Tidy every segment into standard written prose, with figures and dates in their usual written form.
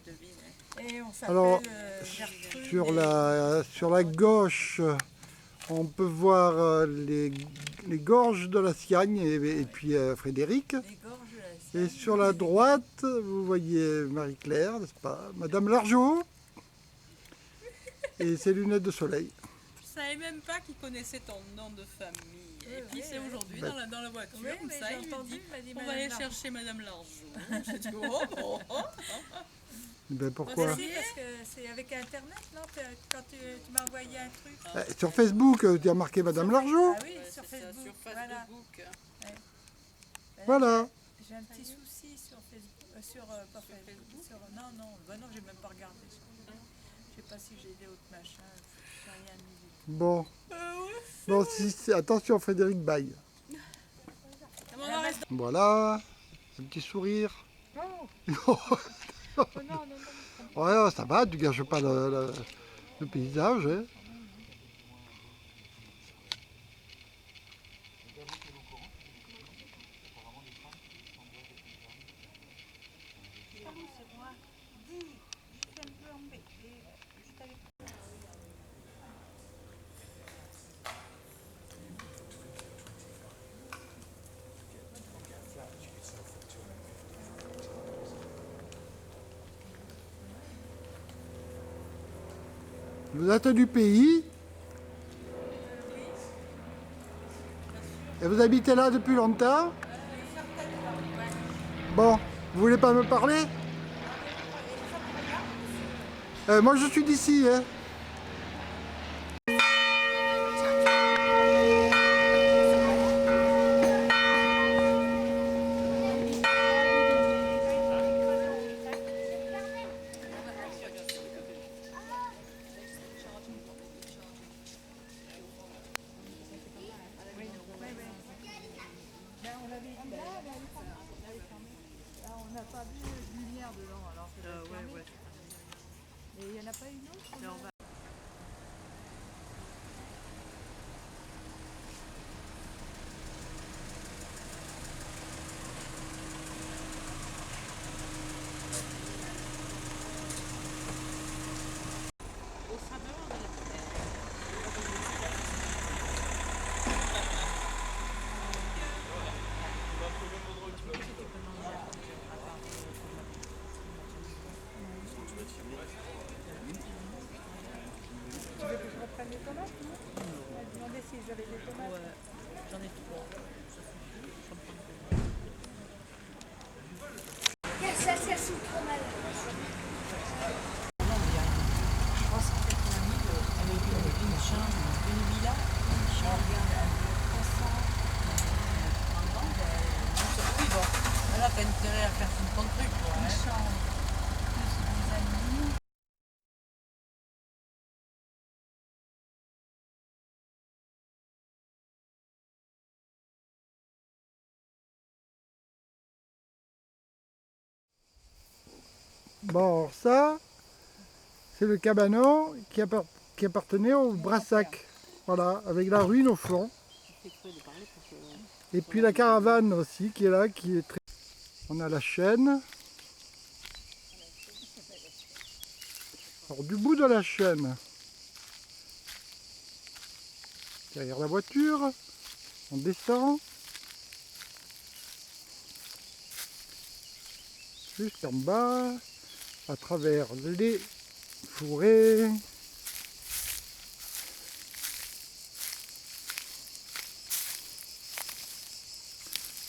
devine. Et on Alors, s'appelle Gertrude. sur la gauche, on peut voir les gorges de la Siagne et puis Frédéric. Les gorges de la Siagne. Et sur la droite, vous voyez Marie-Claire, n'est-ce pas? Madame Largeau. Et ses lunettes de soleil. Je savais même pas qu'il connaissait ton nom de famille. Et puis c'est aujourd'hui dans la voiture, Oui, comme mais ça, j'ai il me entendu, dit, il m'a dit on va Madame aller Largeau. chercher Madame Largeau. J'ai dit, oh, oh, oh. Ben Bah, pourquoi? si, parce que c'est avec Internet, non? Quand tu m'as envoyé un truc. Sur Facebook, tu as marqué Madame Largeau. Ah oui, Ouais, sur c'est ça, Facebook. sur Voilà. Facebook. Voilà. J'ai un petit souci sur Facebook. Pas Facebook. Non, j'ai même pas regardé. Je sais pas si j'ai des autres machins. J'ai rien mis du tout. Bon. Bon, attention Frédéric Baye. On va rester Voilà. Un petit sourire. Oh non. Ouais, ça va, tu gâches pas le paysage. Hein. Vous êtes du pays et vous habitez là depuis longtemps? Bon, vous voulez pas me parler? Moi je suis d'ici. Hein. On n'a pas vu de lumière dedans, alors c'est ouais. Et il n'y en a pas une autre? Tu veux que je reprenne les tomates, non? On m'a demandé si j'avais des tomates. Ouais, j'en ai trois. Ça soupe trop mal. Je pense qu'en fait, on a mis une chambre, une villa, une chambre, oui, bon, là, t'as intérêt à faire tout ton truc, quoi. Une chambre, plus des amis. Bon, alors ça, c'est le cabanon qui appartenait au Brassac. Voilà, avec la ruine au fond. Et puis la caravane aussi qui est là, qui est très... On a la chaîne. Alors du bout de la chaîne, derrière la voiture, on descend. Jusqu'en bas, à travers les forêts.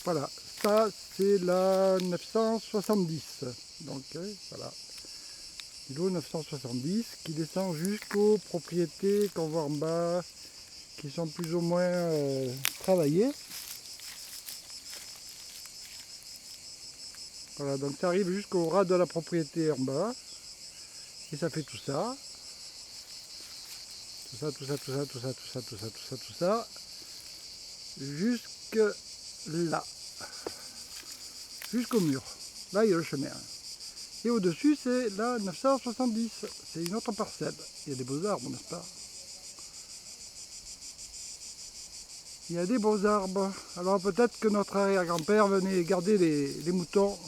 Voilà, ça c'est la 970. Donc voilà, kilo 970 qui descend jusqu'aux propriétés qu'on voit en bas, qui sont plus ou moins travaillées. Voilà, donc ça arrive jusqu'au ras de la propriété en bas. Et ça fait tout ça. Tout ça. Jusque là. Jusqu'au mur. Là, il y a le chemin. Et au-dessus, c'est la 970. C'est une autre parcelle. Il y a des beaux arbres, n'est-ce pas? Il y a des beaux arbres. Alors peut-être que notre arrière-grand-père venait garder les moutons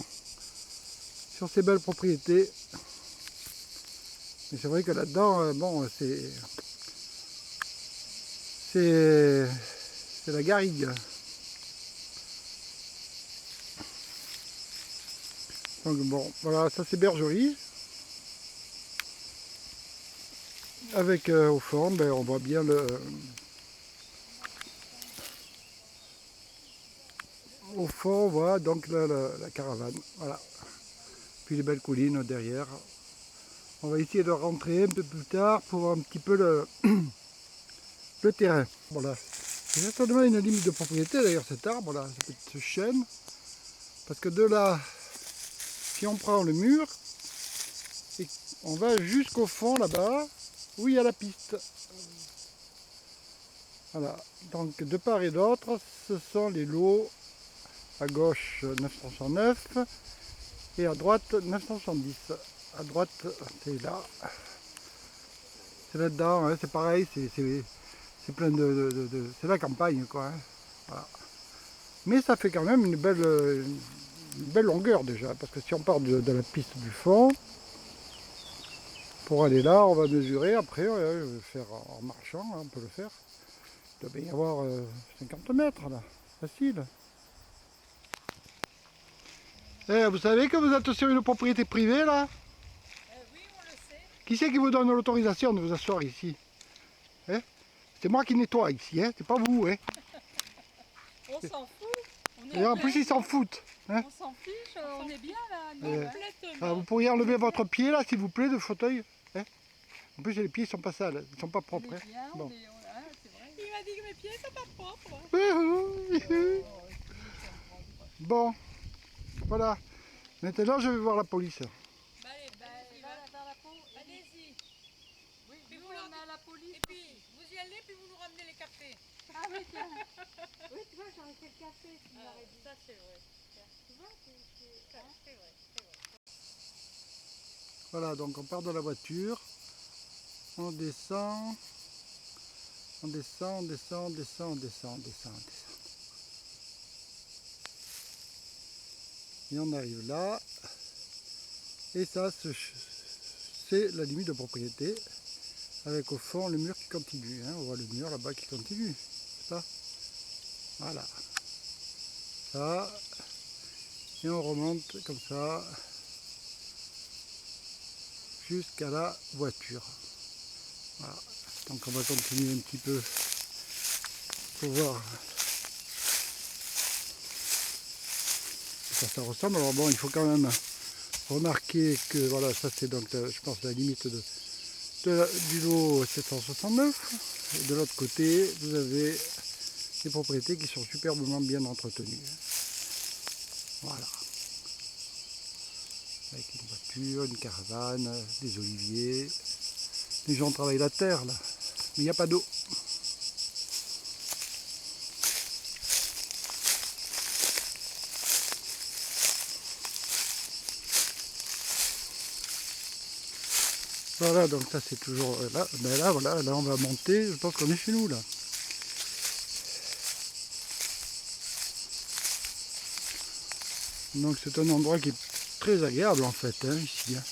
sur ces belles propriétés. Mais c'est vrai que là-dedans, bon, c'est la garrigue. Donc bon, voilà, ça c'est bergerie. Avec au fond, ben, on voit bien au fond, on voit donc la caravane. Voilà. Puis les belles collines derrière. On va essayer de rentrer un peu plus tard pour voir un petit peu le terrain. Voilà. C'est certainement une limite de propriété d'ailleurs cet arbre là, ce chêne. Parce que de là, si on prend le mur, et on va jusqu'au fond là-bas, où il y a la piste. Voilà. Donc de part et d'autre, ce sont les lots. À gauche 969 et à droite 970. À droite c'est là. C'est là-dedans, hein, c'est pareil, c'est plein c'est la campagne quoi. Hein. Voilà. Mais ça fait quand même une belle longueur déjà, parce que si on part de la piste du fond, pour aller là, on va mesurer après, faire en marchant, hein, on peut le faire. Il doit bien y avoir 50 mètres là, facile. Eh, vous savez que vous êtes sur une propriété privée là? Oui, on le sait. Qui c'est qui vous donne l'autorisation de vous asseoir ici? Hein? C'est moi qui nettoie ici, hein? C'est pas vous. Hein? On s'en fout. Et en plus ils s'en foutent. Hein? On s'en fiche, on est bien là, complètement. Ah, vous pourriez enlever votre pied là s'il vous plaît de fauteuil. Hein? En plus les pieds sont pas sales, ils sont pas propres. Hein? Bien, Bon. c'est vrai. Il m'a dit que mes pieds sont pas propres. Bon, voilà. Maintenant je vais voir la police. Allez, vers la peau. Allez-y. Oui, puis vous on a la police. Et puis, vous y allez, puis vous nous ramenez les cafés. Ah oui, tiens. Oui, tu vois, j'en ai fait le café, tu m'aurais dit. Ça, c'est vrai. Tu vois, C'est vrai. Voilà, donc on part de la voiture. On descend. On descend. Et on arrive là. Et ça, c'est la limite de propriété. Avec au fond le mur qui continue. Hein. On voit le mur là-bas qui continue. Ça. Voilà. Ça. Et on remonte comme ça. Jusqu'à la voiture. Voilà. Donc on va continuer un petit peu pour voir ça ressemble. Alors bon, il faut quand même remarquer que voilà, ça c'est donc je pense la limite du lot 769. Et de l'autre côté, vous avez des propriétés qui sont superbement bien entretenues. Voilà. Avec une voiture, une caravane, des oliviers. Les gens travaillent la terre là, mais il n'y a pas d'eau. Voilà, donc ça c'est toujours là. Ben là, voilà, là on va monter. Je pense qu'on est chez nous là. Donc c'est un endroit qui est très agréable en fait, hein, ici. Hein.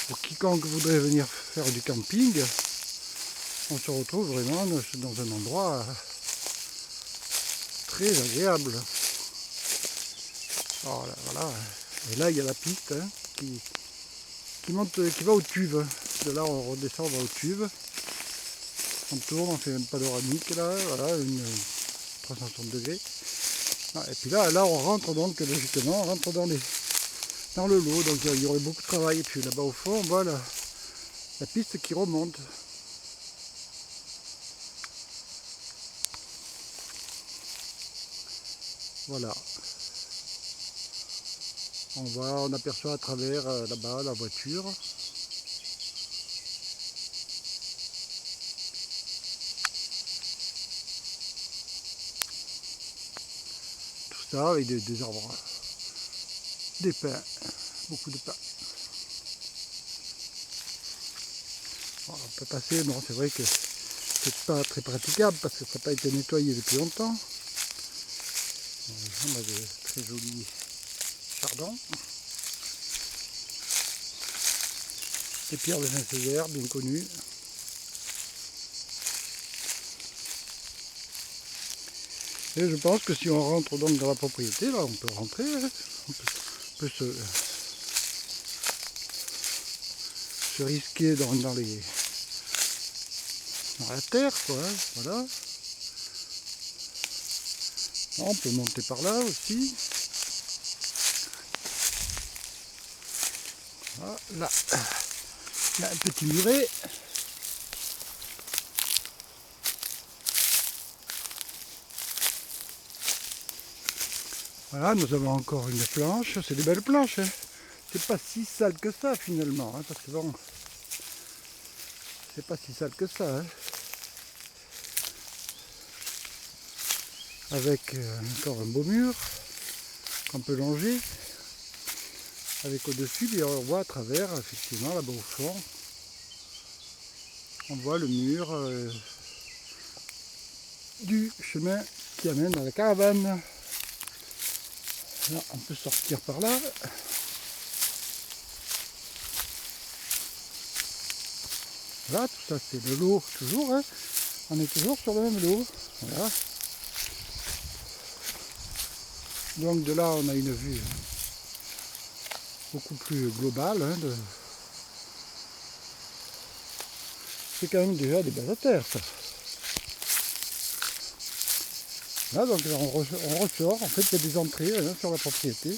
Pour quiconque voudrait venir faire du camping, on se retrouve vraiment dans un endroit très agréable. Voilà, voilà. Et là il y a la piste hein, qui va au Tuve. De là on redescend, on va au Tuve. On tourne, on fait un panoramique là, voilà, une 360 degrés. Ah, et puis là on rentre donc logiquement, on rentre dans le lot, donc il y aurait beaucoup de travail. Et puis là-bas au fond, on voit la piste qui remonte. Voilà. On aperçoit à travers là-bas la voiture. Tout ça avec des arbres, des pins, beaucoup de pins. Bon, on peut passer, bon c'est vrai que c'est pas très praticable parce que ça n'a pas été nettoyé depuis longtemps. On a de très jolis chardons. Les pierres de Saint-Césaire, bien connues. Et je pense que si on rentre donc dans la propriété, là on peut rentrer, hein. On peut se risquer dans la terre, quoi, hein, voilà. On peut monter par là aussi. Voilà. Là, il y a un petit muret. Voilà, nous avons encore une planche. C'est des belles planches, hein. C'est pas si sale que ça finalement, hein, parce que bon, c'est pas si sale que ça, hein. Avec encore un beau mur qu'on peut longer. Avec au-dessus, et on voit à travers, effectivement, là-bas au fond, on voit le mur du chemin qui amène à la caravane. Là, on peut sortir par là. Voilà, tout ça c'est le lot toujours, hein. On est toujours sur le même lot. Voilà. Donc de là on a une vue beaucoup plus globale, hein, c'est quand même déjà des belles terres ça. Là donc on ressort, en fait il y a des entrées, hein, sur la propriété.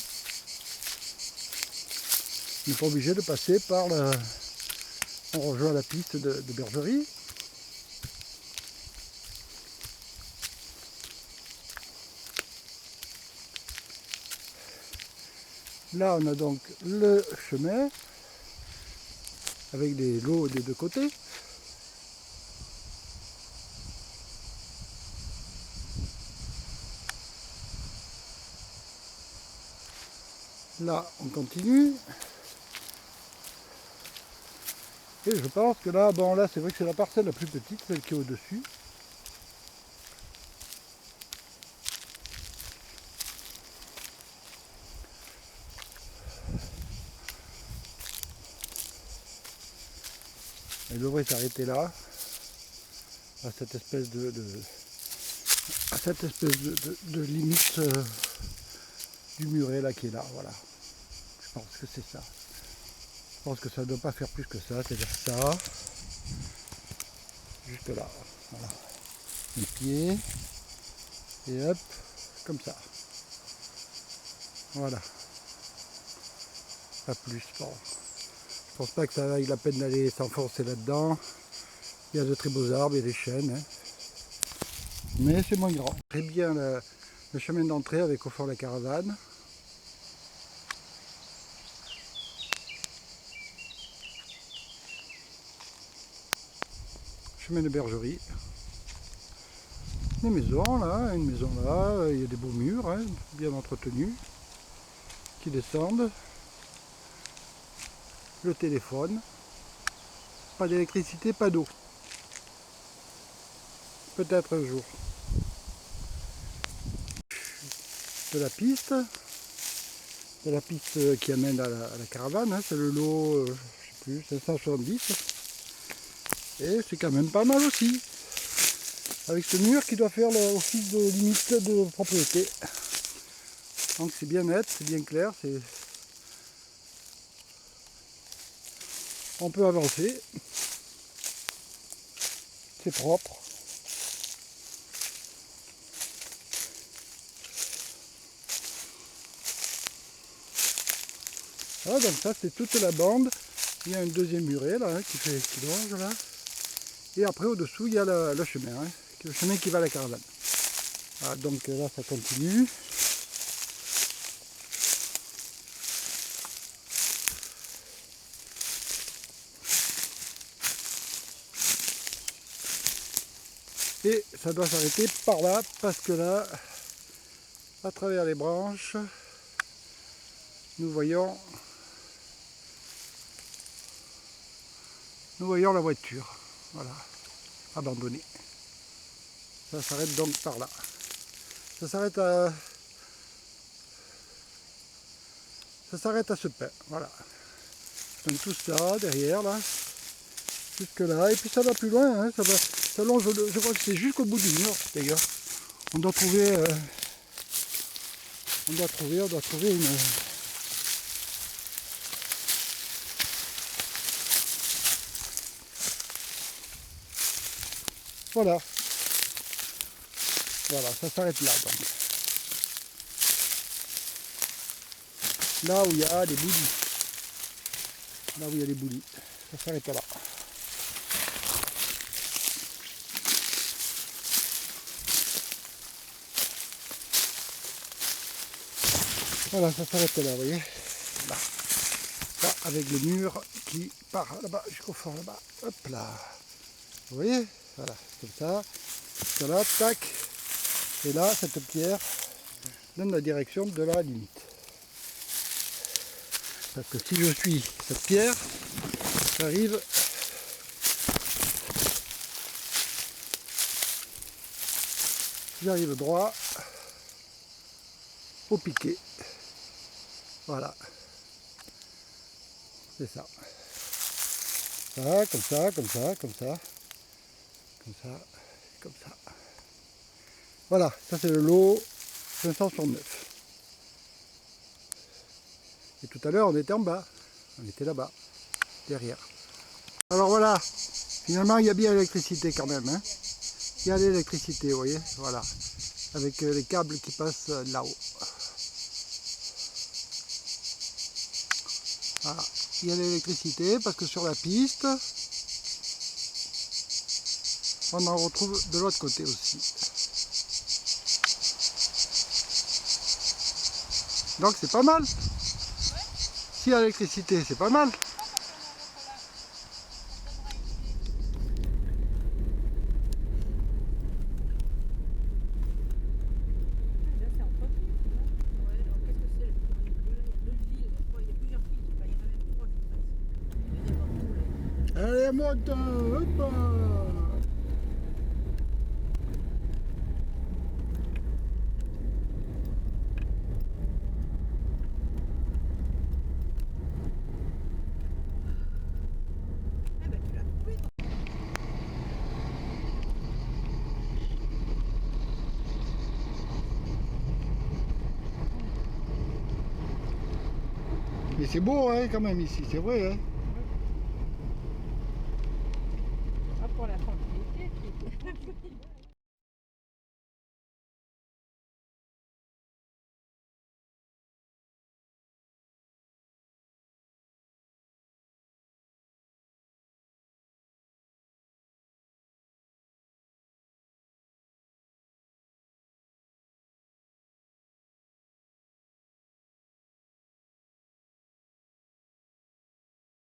On n'est pas obligé de passer par la... On rejoint la piste de bergerie. Là on a donc le chemin avec des lots des deux côtés. Là on continue. Et je pense que là, bon là c'est vrai que c'est la parcelle la plus petite, celle qui est au-dessus. Elle devrait s'arrêter là, à cette espèce de limite du muret là qui est là, voilà. Je pense que c'est ça. Je pense que ça ne doit pas faire plus que ça, c'est-à-dire ça, jusque là, voilà. Les pieds, et hop, comme ça. Voilà. Pas plus, bon. Je pense pas que ça vaille la peine d'aller s'enfoncer là-dedans. Il y a de très beaux arbres, il y a des chênes, hein. Mais c'est moins grand. Très bien le chemin d'entrée avec au fond la caravane. Chemin de bergerie. Des maisons là, une maison là, il y a des beaux murs, hein, bien entretenus, qui descendent. Le téléphone. Pas d'électricité, pas d'eau. Peut-être un jour. De la piste qui amène à la caravane, hein, c'est le lot, je sais plus, 570. Et c'est quand même pas mal aussi. Avec ce mur qui doit faire l'office de limite de propriété. Donc c'est bien net, c'est bien clair, on peut avancer. C'est propre. Voilà, donc ça c'est toute la bande. Il y a un deuxième muret là, hein, qui longe là. Et après au dessous il y a le chemin, hein, le chemin qui va à la caravane. Voilà, donc là ça continue. Et ça doit s'arrêter par là, parce que là, à travers les branches, nous voyons la voiture, voilà, abandonnée. Ça s'arrête donc par là. Ça s'arrête à ce pin, voilà. Donc tout ça derrière là, jusque là, et puis ça va plus loin, hein, ça longe, je crois que c'est jusqu'au bout du mur d'ailleurs. On doit trouver, on doit trouver une. Voilà. Voilà, ça s'arrête là donc. Là où il y a des boulis. Là où il y a des boulis. Ça s'arrête là. Voilà, ça s'arrête là, vous voyez. Là. Ça, avec le mur qui part là-bas, jusqu'au fond là-bas. Hop là. Vous voyez? Voilà, comme ça. Voilà, tac. Et là, cette pierre donne la direction de la limite. Parce que si je suis cette pierre, j'arrive droit au piquet. Voilà. C'est ça. Ça, comme ça, comme ça, comme ça. Comme ça, comme ça. Voilà, ça c'est le lot 500 sur 9. Et tout à l'heure on était en bas, on était là-bas, derrière. Alors voilà, finalement il y a bien l'électricité quand même. Hein. Il y a l'électricité, vous voyez, voilà. Avec les câbles qui passent là-haut. Voilà, il y a l'électricité parce que sur la piste, on en retrouve de l'autre côté aussi. Donc c'est pas mal. S'il y a l'électricité, c'est pas mal. Allez, monte, hop. Mais c'est beau hein, quand même ici, c'est vrai. Hein.